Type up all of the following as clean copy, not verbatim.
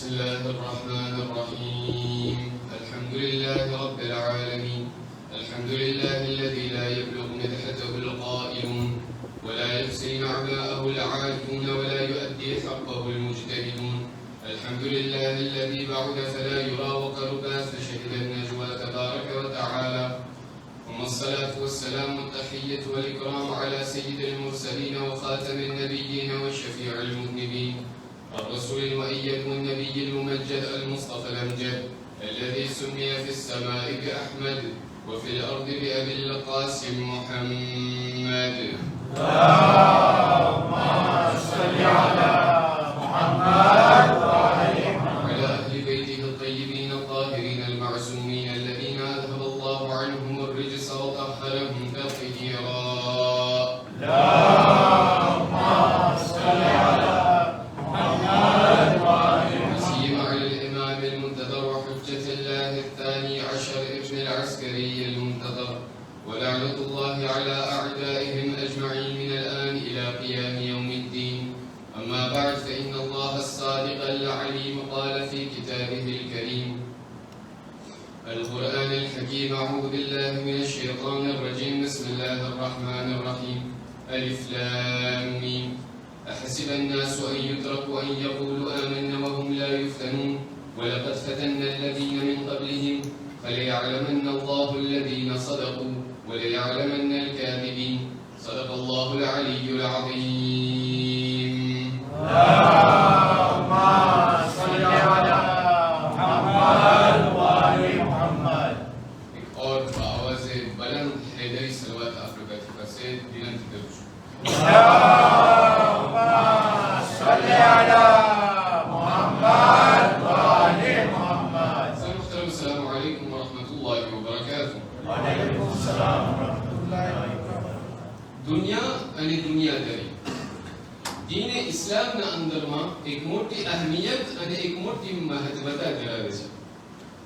بسم الله الرحمن الرحيم الحمد لله رب العالمين الحمد لله الذي لا يبلغ مدحته القائلون ولا يحصي نعماءه العارفون ولا يؤدي حقه المجتهدون الحمد لله الذي بعد فلا يرى وقرب فشهد النجوى تبارك وتعالى ثم الصلاة والسلام والتحية والإكرام على سيد المرسلين وخاتم النبيين والشفيع المذنبين الرسول المؤيد والنبي الممجد المصطفى الأمجد الذي سمي في السماء بأحمد وفي الأرض بأبي القاسم محمد. اللهم صل على محمد وعلى أهل بيته الطيبين الطاهرين المعصومين الذين أذهب الله عنهم الرجس وطهرهم تطهيرا. ولعنة الله على أعدائهم أجمعين من الآن إلى قيام يوم الدين. أما بعد فإن الله الصادق العليم قال في كتابه الكريم القرآن الحكيم أعوذ بالله من الشيطان الرجيم بسم الله الرحمن الرحيم ألف لام ميم أحسب الناس أن يتركوا أن يقولوا آمنا وهم لا يفتنون ولقد فتنا الذين من قبلهم فليعلمن الله الذين صدقوا وليعلمن الكاذبين. صدق الله العلي العظيم. اللهم صل على محمد وآل محمد. एक और आवाज से बुलंद हैदरी सलवात अफ्रीका की तरफ से विनती करूं. اللهم صل على محمد وآل محمد. السلام عليكم ورحمة الله وبركاته. وعليكم السلام ورحمة الله وبركاته. दुनिया અને દુનિયાદારી દીન ઇસ્લામના અંદરમાં એક મોટી અહેમિયત અને એક મોટી મહત્વતા ધરાવે છે.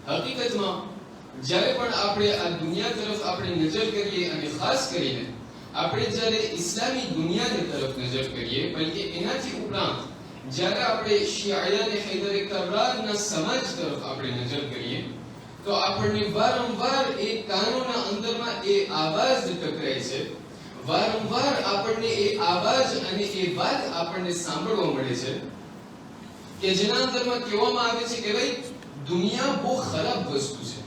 હકીકતમાં જ્યારે પણ આપણે આ દુનિયા તરફ આપણે નજર કરીએ અને ખાસ કરીને આપણે જ્યારે ઇસ્લામી દુનિયાની તરફ નજર કરીએ બલકે એનાથી ઉપરાંત જ્યારે આપણે શિયાળાને હૈદર કરારના સમાજ તરફ આપણે નજર કરીએ તો આપણને વારંવાર એ કાનોના અંદરમાં એ આવાજ ટકરાય છે. વારંવાર આપણને એ આવાજ અને એ વાત આપણને સાંભળવા મળે છે કે જેના અંદરમાં કહેવામાં આવે છે કે ભાઈ દુનિયા બહુ ખરાબ વસ્તુ છે,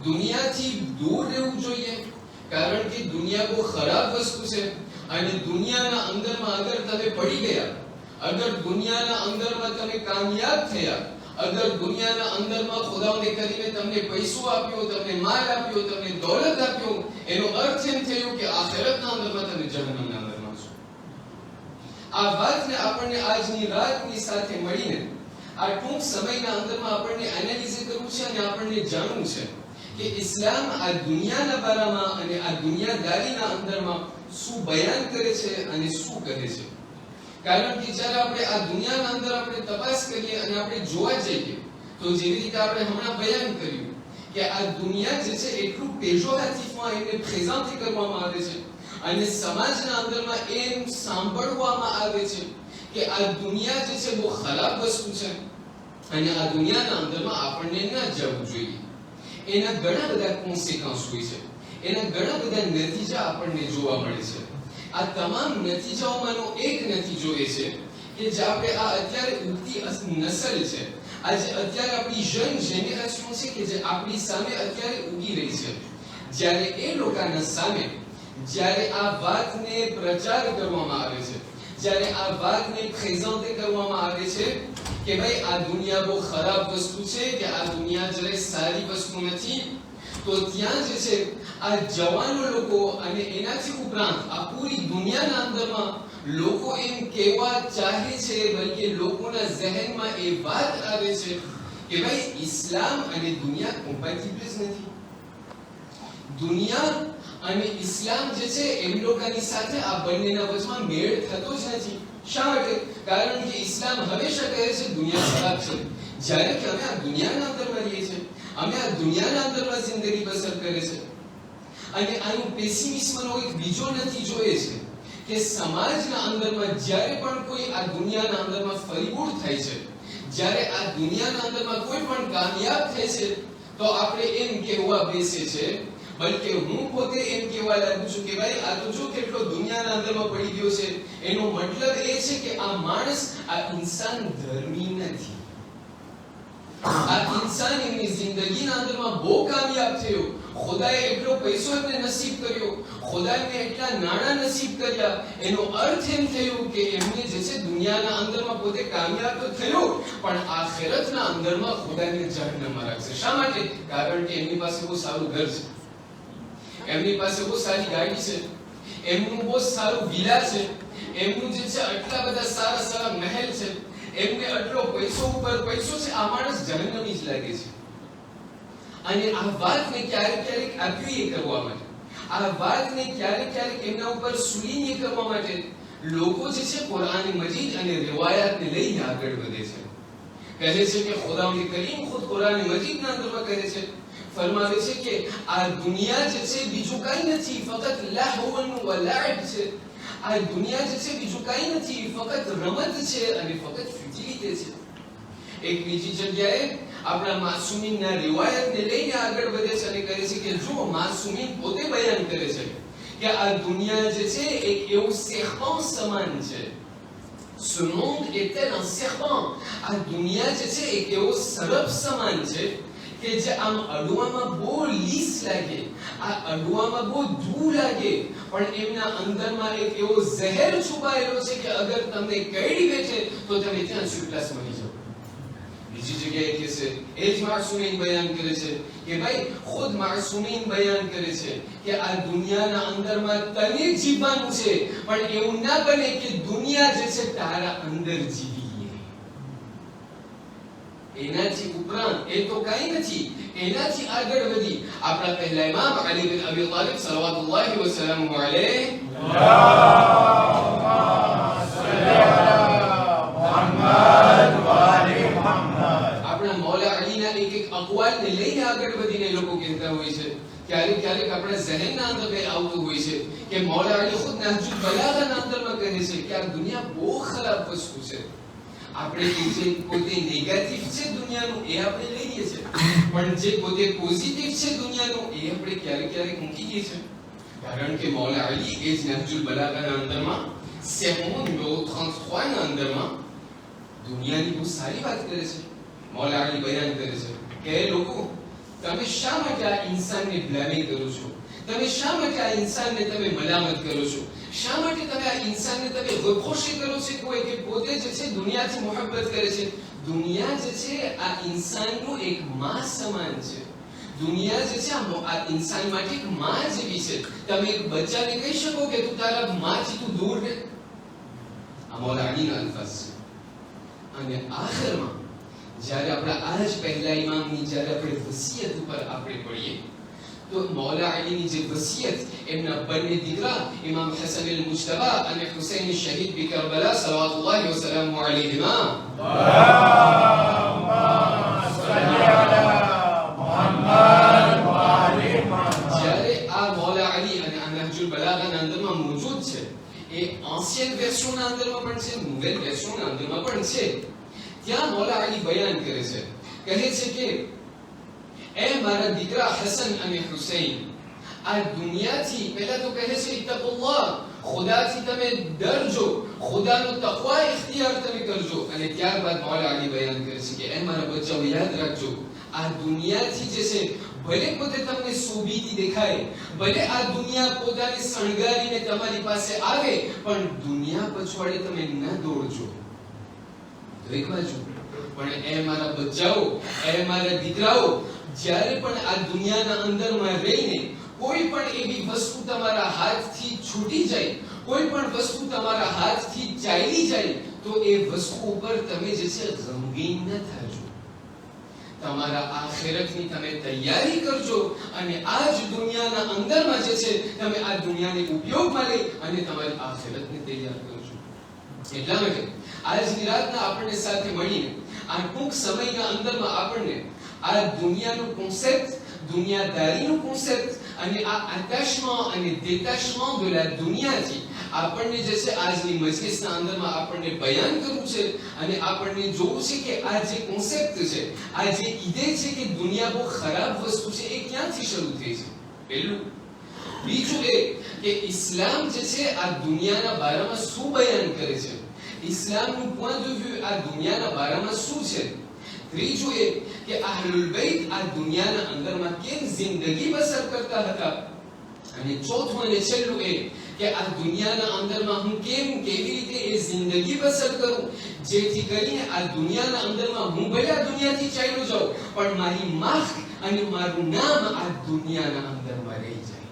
દુનિયાથી દૂર રહેવું જોઈએ કારણ કે દુનિયા બહુ ખરાબ વસ્તુ છે અને દુનિયાના અંદરમાં અગર તમે પડી ગયા, અગર દુનિયાના અંદરમાં તમે કામયાબ થયા, અગર દુનિયાના અંદરમાં ખુદાવંદે કરીને તમને પૈસો આપ્યો, તમને માલ આપ્યો, તમને દોલત આપ્યો, એનો અર્થ એમ થયો કે આખિરતના અંદરમાં તમે જહન્નમના અંદરમાં છો. આ વાતને આપણને આજની રાતની સાથે મળીને આ ટૂંક સમયના અંદરમાં આપણને એનાલિસિસ કરવું છે અને આપણને જાણવું છે કે ઇસ્લામ આ દુનિયાના બારામાં અને આ દુનિયાદારીના અંદરમાં શું બયાન કરે છે અને શું કહે છે. કારણ કે જ્યારે આપણે આ દુનિયાના અંદર આપણે તપાસ કરીએ અને આપણે જોવા જઈએ તો જેવી રીતે આપણે હમણાં બયાન કર્યું કે આ દુનિયા જે છે એટલું પેજોરેટિવમાં એને પ્રેઝન્ટ કરવામાં આવે છે અને સમાજના અંદરમાં એમ સાંભળવામાં આવે છે કે આ દુનિયા જે છે બહુ ખરાબ વસ્તુ છે અને આ દુનિયાના અંદરમાં આપણને ન જવું જોઈએ. એના ઘણા બધા કોન્સિક્વન્સ હોય છે, એના ઘણા બધા નતીજા આપણને જોવા મળે છે. આ તમામ નતીજાઓમાંનો એક નતીજો એ છે કે જે આપણે આ અત્યારે ઉગતી નસલ છે, આજે અત્યારે આપણી યંગ જેનરેશન છે કે જે આપણી સામે અત્યારે ઉગી રહી છે, જ્યારે એ લોકોના સામે જ્યારે આ વાતને પ્રચાર કરવામાં આવે છે, જ્યારે આ વાતને પ્રેઝન્ટ કરવામાં આવે છે કે ભાઈ આ દુનિયા બહુ ખરાબ વસ્તુ છે, કે આ દુનિયા જરાય સારી વસ્તુ નથી, તો ત્યાં જે છે આ જવાનો લોકો અને એનાથી ઉપરાંત આ પૂરી દુનિયાના અંદરમાં લોકો એમ કહેવા ચાહે છે, બલકે લોકોના ઝહેનમાં એ વાત આવે છે કે ભાઈ ઇસ્લામ અને દુનિયા કોમ્પેટિબલ જ નથી. દુનિયા અને ઇસ્લામ જે છે એમ લોકોની સાથે આ બંનેના વચમાં મેળ થતો જ નથી. શા માટે? કારણ કે ઇસ્લામ હંમેશા કહે છે દુનિયા ખરાબ છે, જ્યારે કે અમે આ દુનિયાના અંદરમાં રહીએ છીએ, અમે આ દુનિયાના અંદરમાં જિંદગી બસર કરે છે. અને આનું પેસિમિઝમનો એક બીજો નતીજો એ છે કે સમાજના અંદરમાં જ્યારે પણ કોઈ આ દુનિયાના અંદરમાં ફરીબોડ થાય છે, જ્યારે આ દુનિયાના અંદરમાં કોઈ પણ કામયાબ થાય છે તો આપણે એમ કહેવા બેસે છે, બલકે હું પોતે એમ કહેવા લાગુ છું કે ભાઈ આ તો જો કેટલો દુનિયાના અંદરમાં પડી ગયો છે, એનો મતલબ એ છે કે આ માણસ, આ ઇન્સાન ધર્મી નથી. આ ઇન્સાન એની જિંદગીના અંદરમાં બહુ કામયાબ થયો, ખુદાએ એટલો પૈસો એને નસીબ કર્યો, ખુદાએ એટલા નાણાં નસીબ કર્યા, એનો અર્થ એમ થયો કે એમને જે છે દુનિયાના અંદરમાં પોતે કામયાબ તો થયો, પણ આખિરતના અંદરમાં ખુદાને જહન્નમમાં રાખશે. શા માટે? કારણ કે એમની પાસે બહુ સારું ઘર છે, એમની પાસે બહુ સારી ગાડી છે, એમનું બહુ સારું વિલા છે, એમનું જે છે આટલા બધા સારા સારા મહેલ છે, એમને આટલો પૈસો ઉપર પૈસો છે. આ માણસ જહન્નમી જ લાગે છે. અને આ વાતને ક્યારેક ક્યારેક એપ્રિએ કરવા માટે, આ વાતને ક્યારેક ક્યારેક એમના ઉપર સુલીને કરવા માટે લોકો જે છે કુરાન મજીદ અને રિવાયાતને લઈને આગળ વધે છે. કહે છે કે ખુદાવંદ કરીમ ખુદ કુરાન મજીદના અંદરમાં કહે છે, ફરમાવે છે કે આ દુનિયા જે છે બીજું કાંઈ નથી, ફક્ત લહવન વ લઅબ છે. આ દુનિયા જે છે બીજું કાંઈ નથી, ફક્ત રમત છે અને ફક્ત ફ્યુટિલિટી છે. એક બીજી જગ્યાએ આપણા માસૂમીનના રિવાયતને લઈને આગળ વધે છે અને કહે છે કે જો માસૂમીન પોતે બયાન કરે છે કે આ દુનિયા જે છે એક એવું serpent સમાન છે. Ce monde est tel un serpent. આ દુનિયા જે છે એક એવો સર્પ સમાન છે કે જે આમ અડવામાં બહુ લીસ લાગે, આ અડવામાં બહુ ધૂળ લાગે, પણ એમના અંદરમાં એક એવો ઝહેર છુપાયેલો છે કે અગર તમને કરડી બેઠે તો તમે ત્યાં છુટલાસ મળી જાઓ. બીજી જગ્યાએ કહે છે, એ જ માસૂમીન બયાન કરે છે કે ભાઈ ખુદ માસૂમીન બયાન કરે છે કે આ દુનિયાના અંદરમાં તને જીવવાનું છે, પણ એવું ના બને કે દુનિયા જે છે તારા અંદર જીવી. એનાથી ઉપરાંત એ તો કાંઈ નથી, એનાથી આગળ વધી આપણા પહેલા ઇમામ અલી બિન અબી તાલિબ સલ્લલ્લાહુ અલૈહિ વસલ્લમ આપણા મૌલા અલીના એક અકવાલને લઈને આગળ વધીને લોકો કહેતા હોય છે, ક્યારેક ક્યારેક આપણા ઝહેનના અંદર આવતું હોય છે કે મૌલા અલી ખુદ નહજુલ બલાગાના અંદરમાં કહે છે કે આ દુનિયા બહુ ખરાબ વસ્તુ છે. આપણે જે પોતે નેગેટિવ છે દુનિયાનું એ આપણે લઈએ છીએ, પણ જે પોતે પોઝિટિવ છે દુનિયાનું એ આપણે ક્યારેક ક્યારેક મૂકી દઈએ છીએ. કારણ કે મૌલા અલી એ જ નહજુલ બલાગાના અંદરમાં 33 ના અંદરમાં દુનિયાની બહુ સારી વાત કરે છે. મૌલા અલી બયાન કરે છે કે લોકો, તમે શા માટે આ ઇન્સાનને બ્લેમ કરો છો? તમે શા માટે આ ઇન્સાનને તમે મલામત કરો છો? શા માટે તમે આ ઇન્સાનને તમે ગોખોશી કરો છો કોઈ કે પોતે જે છે દુનિયાથી મોહબ્બત કરે છે? દુનિયા જે છે આ ઇન્સાનનું એક માં સમાન છે. દુનિયા જે છે આ ઇન્સાન માટે એક માં જેવી છે. તમે એક બચ્ચાને કહી શકો કે તું તારા માંથી તું દૂર રહે? આ મૌલા અલીના અલ્ફાઝ છે. અને આખિરમાં જ્યારે આપણા આ જ પહેલા ઇમામની જ્યારે આપણે વસિયત ઉપર આપણે પડીએ તો મૌલા અલીની જે વસિયત એમના બંને દીકરા ઇમામ હસન અલ-મુજતબા અને હુસૈન શહીદ બી કરબલા સલ્લલ્લાહુ વસલ્લમ અલૈહિમા જ્યારે આ મૌલા અલી અને નહજુલ બલાગાના અંદરમાં મોજૂદ છે, એ એન્શિયન વેર્શનના અંદરમાં પણ છે, નોવેલ વેર્શનના અંદરમાં પણ છે. ત્યાં મૌલા અલી બયાન કરે છે, કહે છે કે એ મારા દીકરા હસન અને હુસૈન, આ દુનિયાથી પહેલા તો કહે છે ઇત્તકુલ્લાહ, ખુદાથી તમે ડરજો, ખુદાનો તકવા ઇખ્તિયાર તમે કરજો. અને ત્યારબાદ મૌલા અલી બયાન કરે છે કે એ મારા બચ્ચાઓ યાદ રાખજો, આ દુનિયાથી જે છે ભલે પોતે તમને શોભીતી દેખાય, ભલે આ દુનિયા પોતાને શણગારીને તમારી પાસે આવે, પણ દુનિયા પછવાડે તમે ન દોડજો. એક બાજુ પણ એ મારા બચ્ચાઓ, એ મારા દીકરાઓ, જ્યારે પણ આ દુનિયાના અંદરમાં રહીને કોઈ પણ એવી વસ્તુ તમારા હાથથી છૂટી જાય, કોઈ પણ વસ્તુ તમારા હાથથી ચાલી જાય, તો એ વસ્તુ ઉપર તમે જે છે ગમગીન ન થાજો. તમારા આખિરતની તમે તૈયારી કરજો અને આ જ દુનિયાના અંદરમાં જે છે તમે આ દુનિયાને ઉપયોગમાં લઈ અને તમારી આખિરતને તૈયાર કરજો. એટલા માટે આજની રાતના આપણને સાથે મળીને આ ટૂંક સમયના અંદરમાં આપણને આ દુનિયાનો કોન્સેપ્ટ, દુનિયાદારીનો કોન્સેપ્ટ અને આ attachment અને detachment de la દુનિયાથી આપણને જે છે આજની મજલિસના અંદરમાં આપણને બયાન કરવું છે અને આપણને જોવું છે કે આ જે કોન્સેપ્ટ છે, આ જે ઈડે છે કે દુનિયા બહુ ખરાબ વસ્તુ છે, એ ક્યાંથી શરૂ થઈ છે. પહેલું. બીજું એ કે ઇસ્લામ જે છે આ દુનિયાના બારામાં શું બયાન કરે છે, ઇસ્લામનું પોઈન્ટ ઓફ વ્યૂ આ દુનિયાના બારામાં શું છે. ત્રીજું એ કે અહલુલ બૈત આ દુનિયાના અંદરમાં કેમ જિંદગી બસર કરતા હતા. અને ચોથું અને છેલ્લું એ કે આ દુનિયાના અંદરમાં હું કેવી રીતે એ જિંદગી બસર કરું જેથી કરીને આ દુનિયાના અંદરમાં હું ભલે આ દુનિયાથી ચાલ્યો જાઉં પણ મારી માર્ક અને મારું નામ આ દુનિયાના અંદરમાં રહી જાય.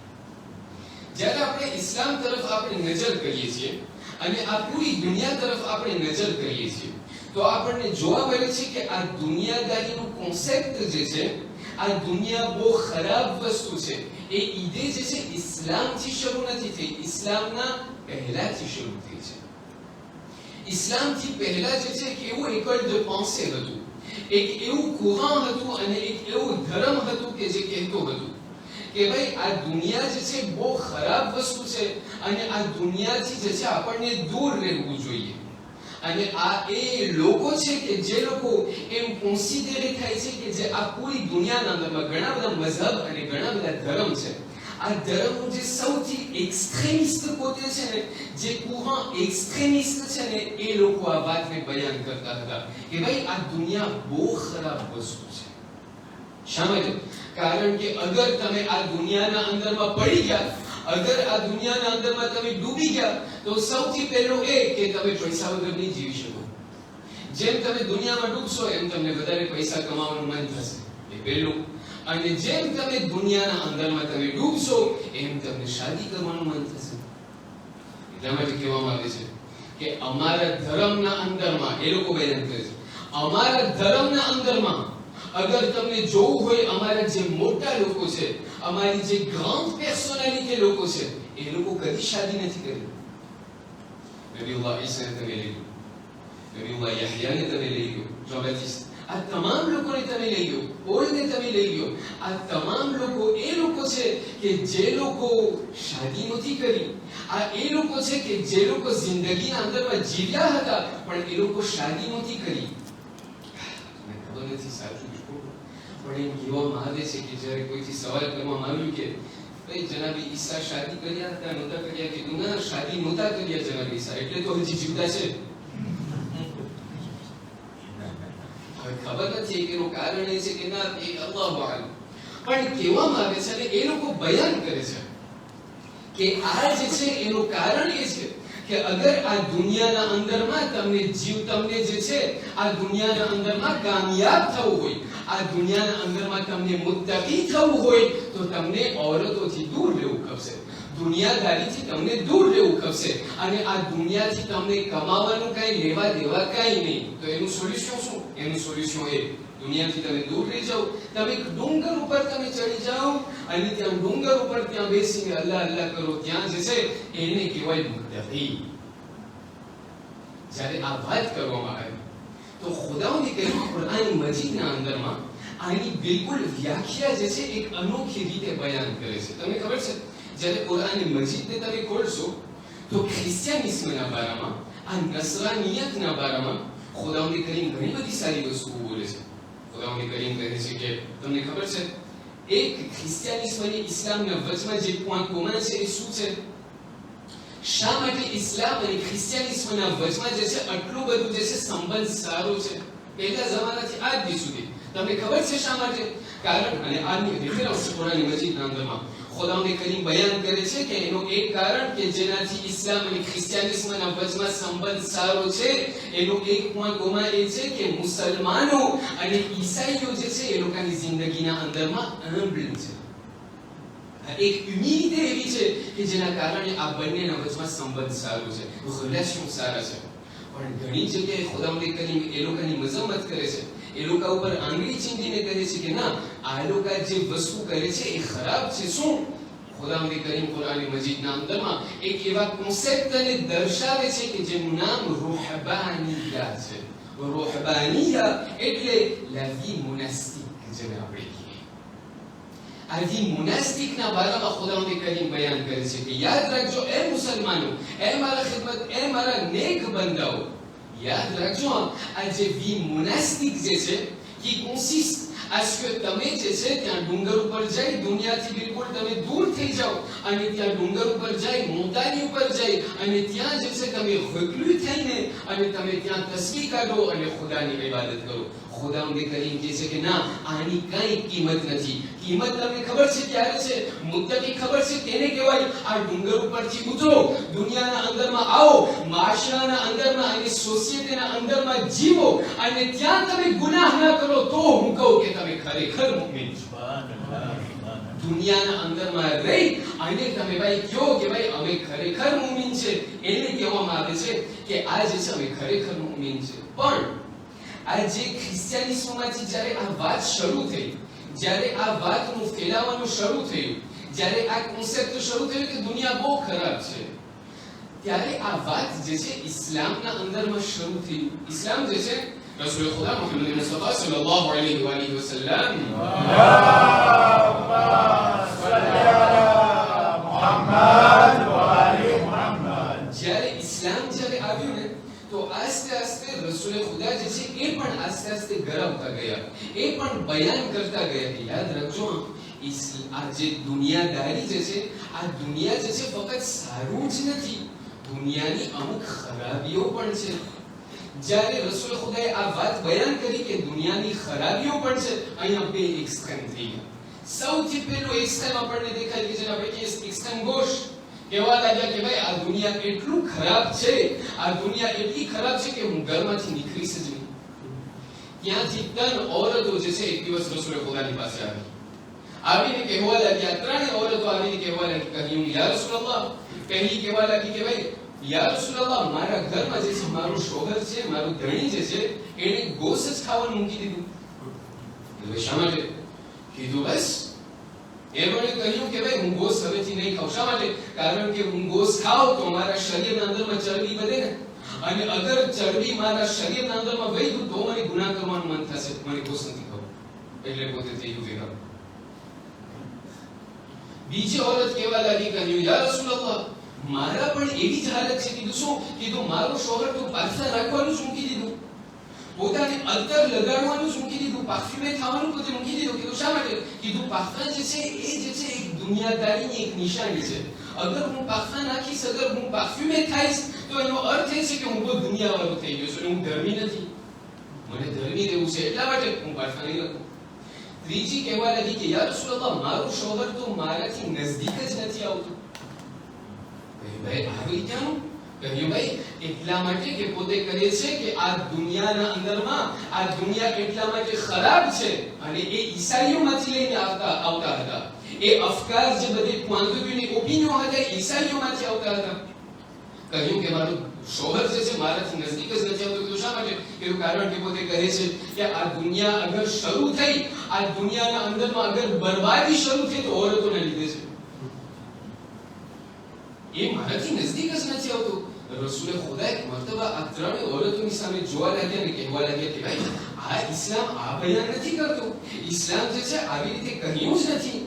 જ્યારે આપણે ઇસ્લામ તરફ આપણે નજર કરીએ છીએ અને આ પૂરી દુનિયા તરફ આપણે નજર કરીએ છીએ તો આપણને જોવા મળે છે કે આ દુનિયાદારીનું કોન્સેપ્ટ જે છે, આ દુનિયા બહુ ખરાબ વસ્તુ છે, એ ઈદે જે છે ઇસ્લામથી શરૂ નથી થઈ, ઇસ્લામના પહેલાથી શરૂ થઈ છે. ઇસ્લામથી પહેલા જે છે કે એવું école de pensée હતું, એક એવું કુરાન હતું અને એક એવું ધર્મ હતું કે જે કહેતો હતું કે ભાઈ આ દુનિયા જે છે બહુ ખરાબ વસ્તુ છે અને આ દુનિયાથી જે છે આપણને દૂર રહેવું જોઈએ. અને આ એ લોકો છે કે જે લોકો એમ કન્સિડર થાય છે કે જે આ પૂરી દુનિયાના અંદરમાં ઘણા બધા મઝહબ અને ઘણા બધા ધર્મ છે, આ ધર્મનું જે સૌથી એક્સ્ટ્રીમિસ્ટ પોતે છે ને, જે કુરાન એક્સ્ટ્રીમિસ્ટ છે ને, એ લોકો આ વાતને બયાન કરતા હતા કે ભાઈ આ દુનિયા બહુ ખરાબ વસ્તુ છે. શા માટે? કારણ કે અગર તમે આ દુનિયાના અંદરમાં પડી ગયા, અગર આ દુનિયાના અંદરમાં તમે ડૂબી ગયા તો સૌથી પહેલું એ કે તમે પૈસા વગર નહીં જીવી શકો. જેમ તમે દુનિયામાં ડૂબશો એમ તમને વધારે પૈસા કમાવાનું મન થશે, એ પહેલું. અને જેમ તમે દુનિયાના અંદરમાં તમે ડૂબશો એમ તમને શાદી કરવાનું મન થશે. એટલા માટે કહેવામાં આવે છે કે અમારા ધર્મના અંદરમાં, એ લોકો બયાન કરે છે, અમારા ધર્મના અંદરમાં અગર તમને જોવું હોય અમારા જે મોટા લોકો છે, અમારી જે ગ્રાન્ડ પર્સનાલિટી લોકો છે, એ લોકો કદી શાદી નથી કરી. નબીઉલ્લાહ ઈસાને તમે લઈ લો, નબીઉલ્લાહ યહયાને તમે લઈ લો, જોન બેપ્ટિસ્ટ, આ તમામ લોકોને તમે લઈ લો, પોલને તમે લઈ લો, આ તમામ લોકો એ લોકો છે કે જે લોકો શાદી નથી કરી. આ એ લોકો છે કે જે લોકો જિંદગીના અંદરમાં જીવ્યા હતા પણ એ લોકો શાદી નથી કરી. ખબર નથી સાચું પણ એમ કહેવામાં આવે છે કે જ્યારે કોઈથી સવાલ કરવામાં આવ્યું કે ભાઈ જનાબી ઈસા શાદી કર્યા હતા નહોતા કર્યા, કીધું ના શાદી નહોતા કર્યા જનાબી ઈસા, એટલે તો હજી જીવતા છે. ખબર નથી કે એનું કારણ એ છે કે ના એ અલ્લાહુ આલમ, પણ કહેવામાં આવે છે અને એ લોકો બયાન કરે છે કે આ જે છે એનું કારણ એ છે કે અગર આ દુનિયાના અંદરમાં તમને જે છે આ દુનિયાના અંદરમાં કામયાબ થવું હોય, આ દુનિયાના અંદરમાં તમને મુત્તકી થવું હોય તો તમને ઔરતોથી દૂર રહેવું ખપશે, દુનિયાદારીથી તમને દૂર રહેવું ખપશે. અને આ દુનિયાથી તમને કમાવાનું કાંઈ લેવા દેવા કાંઈ નહીં. તો એનું સોલ્યુશન શું? એનું સોલ્યુશન એ દુનિયાથી તમે દૂર રહી જાઓ, તમે ડુંગર ઉપર તમે ચડી જાઓ અને ત્યાં ડુંગર ઉપર ત્યાં બેસીને અલ્લાહ અલ્લાહ કરો, ત્યાં જે છે એને કહેવાય મુત્તકી. જ્યારે આ વાત કરવામાં આવે તો ખુદાવંદ કરીમ કુરાન મજીદના અંદરમાં આની બિલકુલ વ્યાખ્યા જે છે એક અનોખી રીતે બયાન કરે છે. તમને ખબર છે જ્યારે કુરાન મજીદને તમે ખોલશો તો ખ્રિસ્તિયાનિઝમના બારામાં, આ નસરાનિયતના બારામાં ખુદાવંદ કરીમ ઘણી બધી સારી વસ્તુઓ બોલે છે. ખુદાવંદ કરીમ કહે છે કે તમને ખબર છે એક ખ્રિસ્તિયાનિઝમ અને ઇસ્લામના વચમાં જે પોઈન્ટ કોમન છે એ શું છે? શા માટે ઇસ્લામ અને ખ્રિસ્તિયાનિઝમના વચમાં જે છે આટલું બધું જે છે સંબંધ સારો છે પહેલા જમાનાથી આજ દી સુધી? તમને ખબર છે શા માટે? કારણ, અને આની રેફરન્સ કુરાન મજીદના અંદરમાં ખુદાવંદ કરીમ બયાન કરે છે કે એનું એક કારણ કે જેનાથી ઇસ્લામ અને ખ્રિસ્તિયાનિઝમના વચમાં સંબંધ સારો છે, એનું એક પોઈન્ટ કોમન એ છે કે મુસલમાનો અને ઈસાઈઓ જે છે એ લોકોની જિંદગીના અંદરમાં અહંબલ છે. એક યુનિટી એવી છે કે જેના કારણે આ બંનેના વચમાં સંબંધ સારો છે, રિલેશન સારા છે. પણ ઘણી જગ્યાએ ખુદાવંદ કરીમ એ લોકોની મજમ્મત કરે છે, એ લોકો ઉપર આંગળી ચીંધીને કહે છે કે ના આ લોકો જે વસ્તુ કરે છે એ ખરાબ છે. શું? ખુદાવંદ કરીમ કુરાન મજીદના અંદરમાં એક એવા કોન્સેપ્ટને દર્શાવે છે કે જેનું નામ રૂહબાનિયા છે. રૂહબાનિયા એટલે la vie monastique જેને આપણે કહીએ. આજે મુનાસ્તિકના બારામાં ખુદાવંદ કરીમ બયાન કરે છે કે યાદ રાખજો એ મુસલમાનો, એ મારા ખિદમત, એ મારા નેક બંદાઓ, યાદ રાખજો આજે વી મુનાસ્તિક જે છે qui consiste à ce que તમે જે છે ત્યાં ડુંગર ઉપર જઈ દુનિયાથી બિલકુલ તમે દૂર થઈ જાઓ અને ત્યાં ડુંગર ઉપર જઈ મોટાની ઉપર જઈ અને ત્યાં જે છે તમે reclus થઈને અને તમે ત્યાં તસબીહ કાઢો અને ખુદાની ઇબાદત કરો. ખુદાવંદ કરીમ કહે છે કે ના, આની કઈ કિંમત નથી. કિંમત તમને ખબર છે ક્યારે છે? મુત્તકી ખબર છે તેને કહેવાય. આ ડુંગર ઉપરથી ઉતરો, દુનિયાના અંદરમાં આવો, માશરાના અંદરમાં અને સોસાયટીના અંદરમાં જીવો અને ત્યાં તમે ગુનાહ ના કરો તો હું કહું કે તમે ખરેખર મુમિન છો. દુનિયાના અંદરમાં રહી અને તમે ભાઈ કહો કે ભાઈ અમે ખરેખર મુમિન છે, એને કહેવામાં આવે છે કે આ જે છે અમે ખરેખર મુમિન છે. પણ આજે ખ્રિસ્તિયાનિઝમમાંથી જ્યારે આ વાત શરૂ થઈ, જ્યારે આ વાતનું ફેલાવાનું શરૂ થયું, જ્યારે આ કોન્સેપ્ટ શરૂ થયો કે દુનિયા બહુ ખરાબ છે, ત્યારે આ વાત જે છે ઇસ્લામના અંદરમાં શરૂ થયું. ઇસ્લામ જે છે રસૂલ ખુદા મુહમ્મદ મુસ્તફા સલ્લલ્લાહુ અલૈહિ વસલ્લમ જ્યારે ઇસ્લામ જ્યારે આવ્યું ને તો આસ્તે આસ્તે રસૂલ ખુદા જે છે એ પણ આસ્તે આસ્તે ગરમતા ગયા, એ પણ બયાન કરતા ગયા કે યાદ રાખજો આ જે દુનિયાદારી જે છે, આ દુનિયા જે છે ફક્ત સારું જ નથી, દુનિયાની અમુક ખરાબીઓ પણ છે. જ્યારે રસૂલ ખુદાએ આ વાત બયાન કરી કે દુનિયાની ખરાબીઓ પણ છે, અહીંયા બે એક્સ્ટ્રીમ થઈ ગયા. સૌથી પહેલો એક્સ્ટ્રીમ આપણને દેખાય કે જેના પૈકી એક્સ્ટ્રીમ ગોશ કહેવા લાગ્યા કે ભાઈ આ દુનિયા એટલું ખરાબ છે, આ દુનિયા એટલી ખરાબ છે કે હું ઘરમાંથી નીકળીશ જ નહીં. ત્યાંથી 3 ઔરતો જે છે એક દિવસ રસૂલ ખુદાની પાસે આવીને કહેવા લાગ્યા, 3 ઔરતો આવીને કહેવા લાગી, કહ્યું યા રસૂલલ્લાહ, પહેલી કહેવા લાગી કે ભાઈ યા રસૂલલ્લાહ મારા ઘરમાં જે છે મારું શોહર છે, મારું ધણી જે છે એને ગોશ જ ખાવાનું મૂકી દીધું. એટલે શા માટે? કીધું બસ એમણે કહ્યું કે ભાઈ હું ગોશ હવેથી નહીં ખાઉં. શા માટે? કારણ કે હું ગોશ ખાઉં તો મારા શરીરના અંદરમાં ચરબી વધે ને, અને અગર ચરબી મારા શરીરના અંદરમાં વહી ગયું તો મને ગુનાહ કરવાનું મન થશે, મને ગોશ નથી ખાવું. એટલે પોતે થયું વેરા. બીજી ઔરત કહેવા લાગી, કહ્યું યા રસૂલલ્લાહ મારા પણ એવી જ હાલત છે. કીધું શું? કીધું મારું શોહર તો પાછા રાખવાનું જ મૂકી દીધું, પોતાને અત્તર લગાડવાનું જ મૂકી દીધું, પાર્ફ્યુમે થવાનું પોતે મૂકી દીધું. કીધું શા માટે? કીધું પાખા જે છે એ જે છે એક દુનિયાદારીની એક નિશાની છે. અગર હું પાખા નાખીશ, અગર હું પાર્ફ્યુમે થઈશ તો એનો અર્થ એ છે કે હું બહુ દુનિયાવાળો થઈ ગયો છું, હું ધર્મી નથી, મને ધર્મી રહેવું છે, એટલા માટે હું પાખા નહીં રાખું. ત્રીજી કહેવા લાગી કે યા રસૂલલ્લાહ મારું શોહર તો મારાથી નજદીક જ નથી આવતું. ભાઈ આવી ક્યાંનું? કહ્યું ભાઈ એટલા માટે કે પોતે કહે છે કે આ દુનિયાના અંદરમાં આ દુનિયા એટલા માટે ખરાબ છે અને એ ઈસાઈઓમાંથી લઈને આવતા હતા. એ અફકાર જે બધી ક્વાન્ટિટીની ઓપિનિયન હતા ઈસાઈઓમાંથી આવતા હતા. કહ્યું કે મારું શોહર જે છે મારાથી નજદીક જ નથી આવતું. કીધું શા માટે? કીધું કારણ કે પોતે કહે છે કે આ દુનિયા અગર શરૂ થઈ, આ દુનિયાના અંદરમાં અગર બરબાદી શરૂ થઈ તો ઔરતોને લીધે છે, એ મારાથી નજદીક જ નથી આવતું. રસૂલ ખુદા એક મર્તબા આ 3 ઔરતોની સામે જોવા લાગ્યા અને કહેવા લાગ્યા કે ભાઈ આ ઇસ્લામ આ બયાન નથી કરતું, ઇસ્લામ જે છે આવી રીતે કહ્યું જ નથી,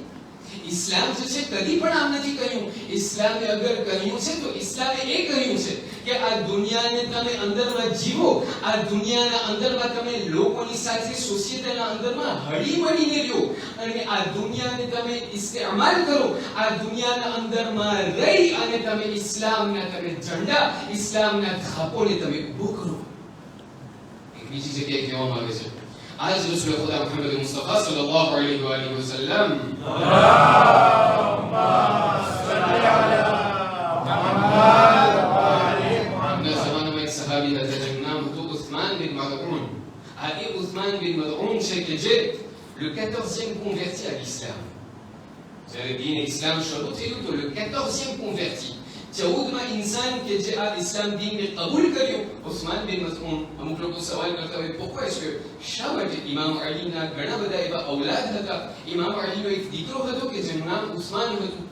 ઇસ્લામ જે છે કદી પણ આમ નથી કહ્યું. ઇસ્લામે અગર કહ્યું છે તો ઇસ્લામે એ કહ્યું છે કે આ દુનિયાને તમે અંદરમાં જીવો, આ દુનિયાના અંદરમાં તમે લોકોની સાથે સોસાયટીના અંદરમાં હળી મળીને રહો અને આ દુનિયાને તમે ઇસ્તેમાલ કરો, આ દુનિયાના અંદરમાં રહી અને તમે ઇસ્લામના તમે ઝંડા, ઇસ્લામના થાપોને તમે ઊભો કરો. એક બીજી જગ્યાએ કહેવામાં આવે છે आज रसूल खुदा मुहम्मद मुस्तफा सल्लल्लाहु अलैहि वसल्लम अपने ज़माने में एक सहाबी था जिनका नाम था उस्मान बिन मज़ऊन. आगे उस्मान बिन मज़ऊन છે કે જે le 14e converti à l'islam. જ્યારે દીન ઇસ્લામ શરૂ થયું તો le 14e converti 14માં ઇન્સાન કે જે આ ઇસ્લામ દીનને કબૂલ કર્યું ઉસ્માન બિન મઝઉન. અમુક લોકો સવાલ કરતા હોય pourquoi est-ce que શા માટે ઇમામ અલીના ઘણા બધા એવા ઔલાદ હતા, ઇમામ અલીનો એક દીકરો હતો કે જેનું નામ ઉસ્માન હતું.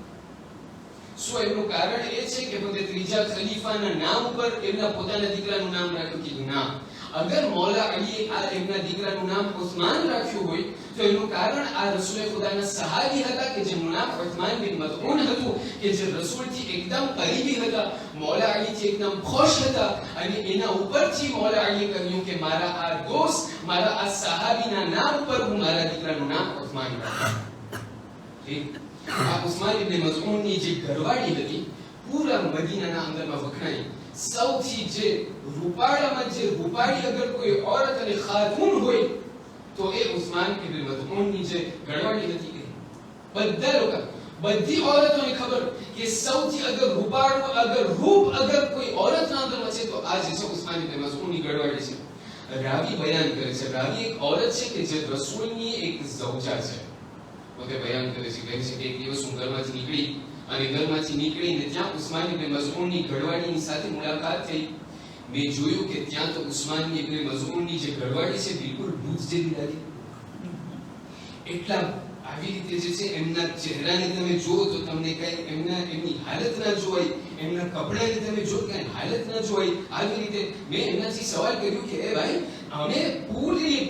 શું એનું કારણ એ છે કે પોતે ત્રીજા ખલીફાના નામ ઉપર એમના પોતાના દીકરાનું નામ રાખ્યું? કીધું ના, અગર મૌલા અલીએ આ એમના દીકરાનું નામ ઉસ્માન રાખ્યું હોય તો એનું કારણ આ રસૂલે ખુદાના સહાબી હતા કે જેનું નામ ઉસ્માન બિન મઝઉન હતું, કે જે રસૂલથી એકદમ કરીબી હતા, મૌલા અલીથી એકદમ ખુશ હતા, અને એના ઉપરથી મૌલા અલીએ કહ્યું કે મારા આ દોસ્ત, મારા આ સહાબીના નામ પર હું મારા દીકરાનું નામ ઉસ્માન રાખું. આ ઉસ્માન ઇબ્ન મઝઉનની જે ઘરવાળી હતી પૂરા મદીનાના અંદરમાં વખણાઈ. સૌથી જે રૂપાળામાં જે રૂપાળી અગર કોઈ औरत અને ખાતુન હોય તો એ ઉસ્માન ઇબ્ન મઝઉનની જે ઘરવાળી હતી. બધા લોકો, બધી औरतોને ખબર કે સૌથી અગર રૂપાળું અગર રૂપ અગર કોઈ औरतના અંદરમાં છે તો આ જે છે ઉસ્માન ઇબ્ન મઝઉનની ઘરવાળી છે. રાવી બયાન કરે છે, રાવી એક औरत છે કે જે રસૂલની એક ઝૌજા છે. પોતે બયાન કરે છે, કહે છે કે એક દિવસ હું ઘરમાંથી નીકળી અને ઘરમાંથી નીકળીને ત્યાં ઉસ્માન ઇબ્ન મઝઉનની ઘરવાળીની સાથે મુલાકાત થઈ. મેં જોયું કે ત્યાં તો ઉસ્માન ઇબ્ન મઝઉનની જે ઘરવાળી છે બિલકુલ દૂધ જેવી લાગી. એટલા આવી રીતે જે છે એમના ચહેરાને તમે જુઓ તો તમને કઈ એમની હાલત ના જોવાય, એમના કપડાની તમે જો કઈ હાલત ના જોવાય. આવી રીતે મેં એમનાથી સવાલ કર્યો કે એ ભાઈ, અમે